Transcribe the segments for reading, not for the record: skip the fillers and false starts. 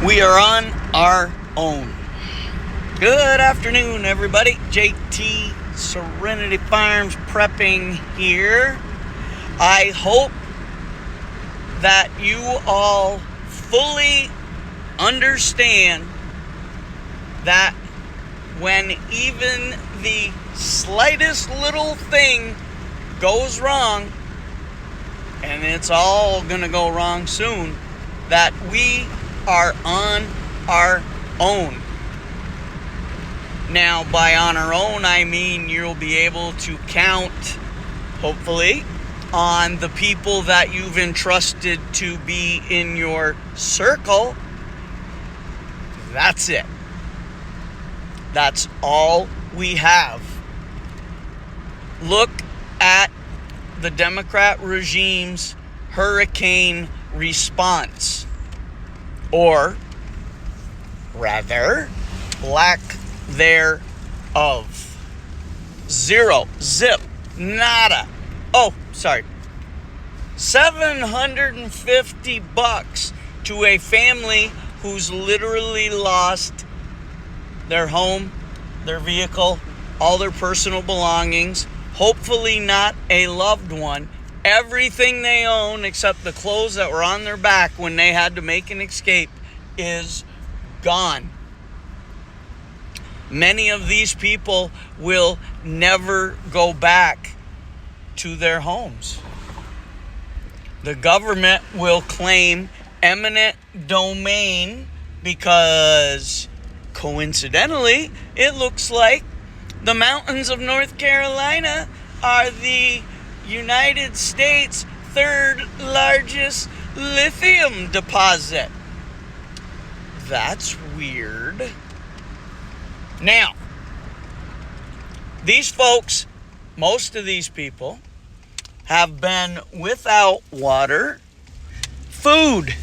We are on our own. Good afternoon, everybody. JT Serenity Farms Prepping here. I hope that you all fully understand that when even the slightest little thing goes wrong, and it's all gonna go wrong soon, that we are on our own. Now, by on our own, I mean you'll be able to count, hopefully, on the people that you've entrusted to be in your circle. That's it. That's all we have. Look at the Democrat regime's hurricane response. Or, rather, lack thereof. Zero, zip, nada. Oh, sorry. $750 to a family who's literally lost their home, their vehicle, all their personal belongings, hopefully not a loved one, everything they own except the clothes that were on their back when they had to make an escape is gone. Many of these people will never go back to their homes. The government will claim eminent domain because, coincidentally, it looks like the mountains of North Carolina are the United States' third largest lithium deposit. That's weird. Now, these folks, most of these people, have been without water, food,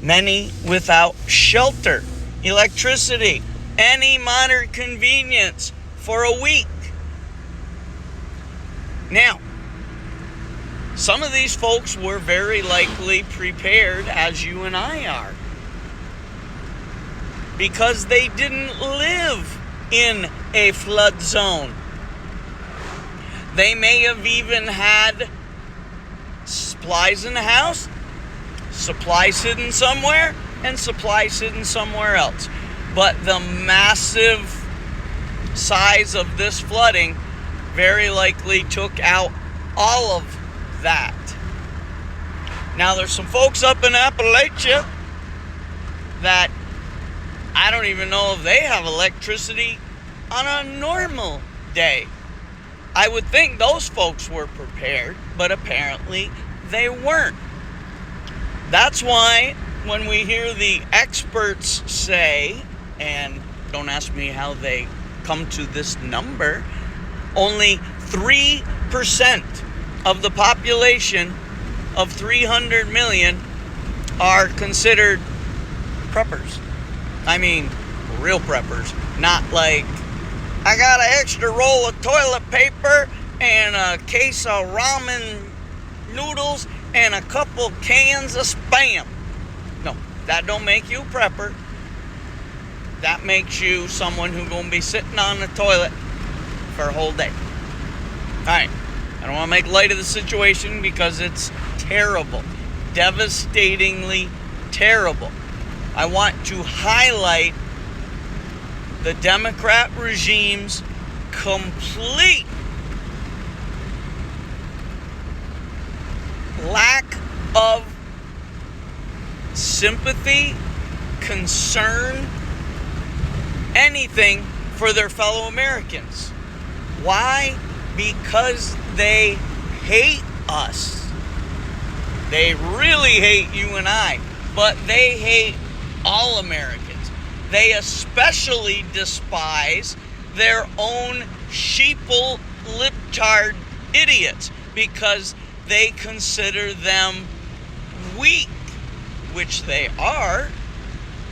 many without shelter, electricity, any modern convenience for a week. Now, some of these folks were very likely prepared as you and I are, because they didn't live in a flood zone. They may have even had supplies in the house, supplies hidden somewhere, and supplies hidden somewhere else. But the massive size of this flooding very likely took out all of that. Now, there's some folks up in Appalachia that I don't even know if they have electricity on a normal day. I would think those folks were prepared, but apparently they weren't. That's why when we hear the experts say, and don't ask me how they come to this number, only 3% of the population of 300 million are considered preppers. I mean, real preppers, not like, I got an extra roll of toilet paper and a case of ramen noodles and a couple cans of Spam. No, that don't make you a prepper. That makes you someone who's going to be sitting on the toilet for a whole day. Alright, I don't want to make light of the situation because it's terrible. Devastatingly terrible. I want to highlight the Democrat regime's complete lack of sympathy, concern, anything for their fellow Americans. Why? Because they hate us. They really hate you and I, but they hate all Americans. They especially despise their own sheeple, libtard idiots because they consider them weak, which they are.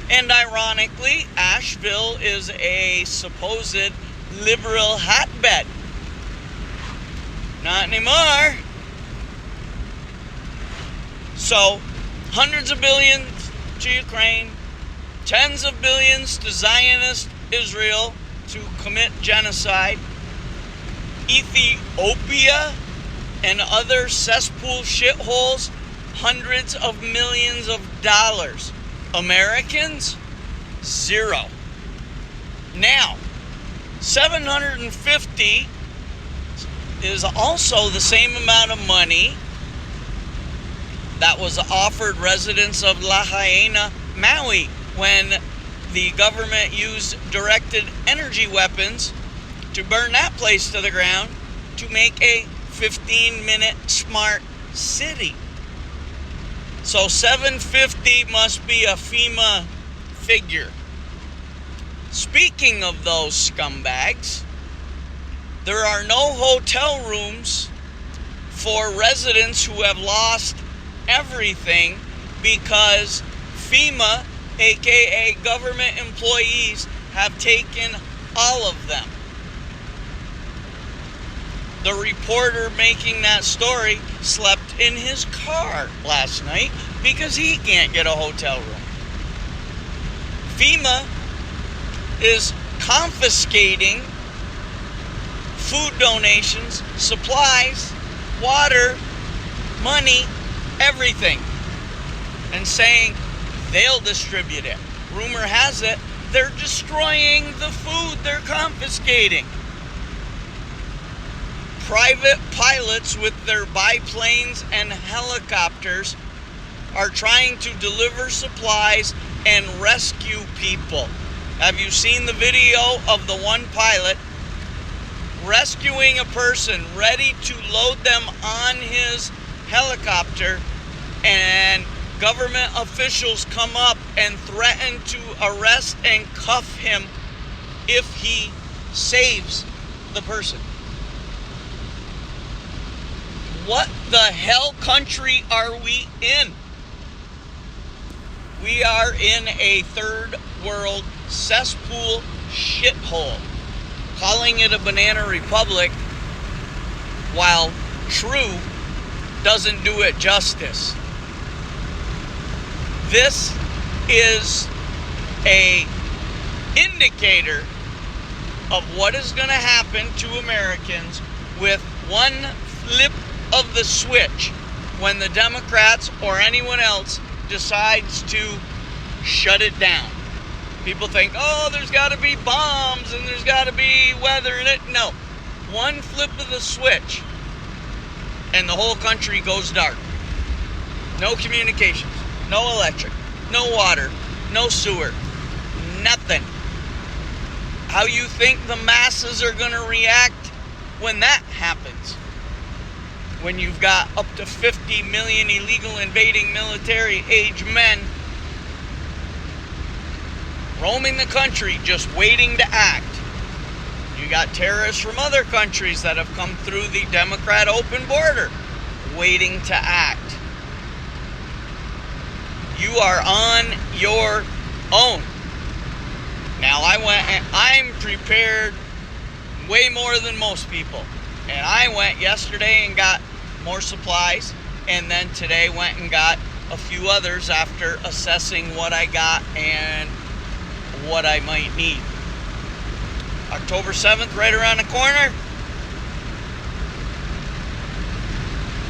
And ironically, Asheville is a supposed liberal hotbed. Not anymore. So, hundreds of billions to Ukraine, tens of billions to Zionist Israel to commit genocide. Ethiopia and other cesspool shitholes, hundreds of millions of dollars. Americans, zero. Now, 750 is also the same amount of money that was offered residents of Lahaina, Maui, when the government used directed energy weapons to burn that place to the ground to make a 15-minute smart city. So 750 must be a FEMA figure. Speaking of those scumbags, there are no hotel rooms for residents who have lost everything because FEMA, aka government employees, have taken all of them. The reporter making that story slept in his car last night because he can't get a hotel room. FEMA is confiscating food donations, supplies, water, money, everything, and saying they'll distribute it. Rumor has it they're destroying the food they're confiscating. Private pilots with their biplanes and helicopters are trying to deliver supplies and rescue people. Have you seen the video of the one pilot rescuing a person, ready to load them on his helicopter, and government officials come up and threaten to arrest and cuff him if he saves the person? What the hell country are we in? We are in a third world cesspool shithole. Calling it a banana republic, while true, doesn't do it justice. This is a indicator of what is going to happen to Americans with one flip of the switch when the Democrats or anyone else decides to shut it down. People think, oh, there's got to be bombs and there's got to be weather in it. No. One flip of the switch and the whole country goes dark. No communications, no electric, no water, no sewer, nothing. How you think the masses are going to react when that happens? When you've got up to 50 million illegal invading military age men roaming the country just waiting to act. You got terrorists from other countries that have come through the Democrat open border waiting to act. You are on your own. Now I'm prepared way more than most people. And I went yesterday and got more supplies, and then today went and got a few others after assessing what I got and what I might need. October 7th, right around the corner.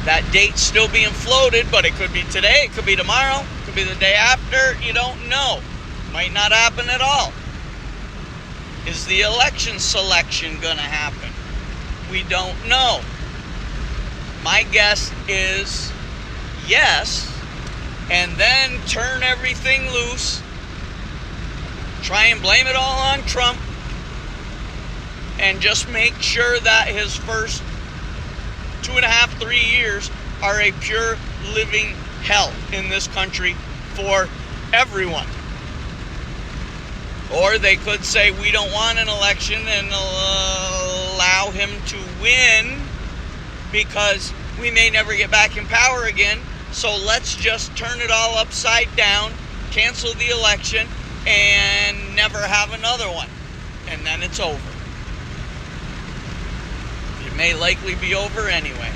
That date's still being floated, but it could be today, it could be tomorrow, it could be the day after. You don't know. Might not happen at all. Is the election selection gonna happen? We don't know. My guess is yes, and then turn everything loose, try and blame it all on Trump, and just make sure that his first 2.5, 3 years are a pure living hell in this country for everyone. Or they could say we don't want an election and allow him to win because we may never get back in power again. So let's just turn it all upside down, cancel the election, and never have another one. And then it's over. It may likely be over anyway.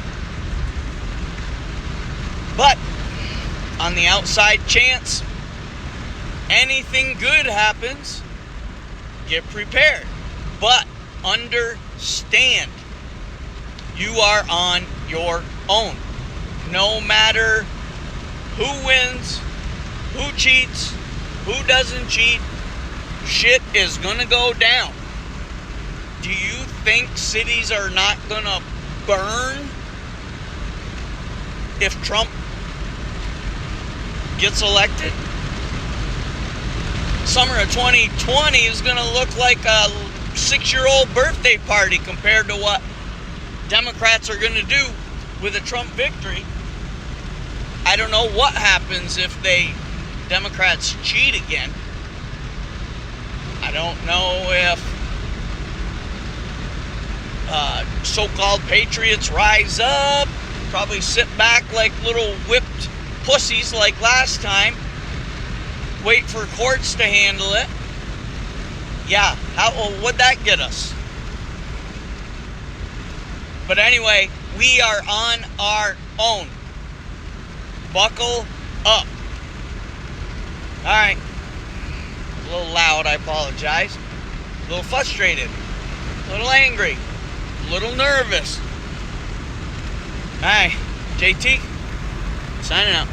But on the outside chance anything good happens, get prepared. But understand, you are on your own. No matter who wins, who cheats, who doesn't cheat, shit is gonna go down. Do you think cities are not gonna burn if Trump gets elected? Summer of 2020 is gonna look like a 6-year-old birthday party compared to what Democrats are gonna do with a Trump victory. I don't know what happens if Democrats cheat again. I don't know if so-called patriots rise up, probably sit back like little whipped pussies like last time, wait for courts to handle it. Yeah, what'd that get us? But anyway, we are on our own. Buckle up. Alright. A little loud, I apologize. A little frustrated. A little angry. A little nervous. Alright. JT, signing out.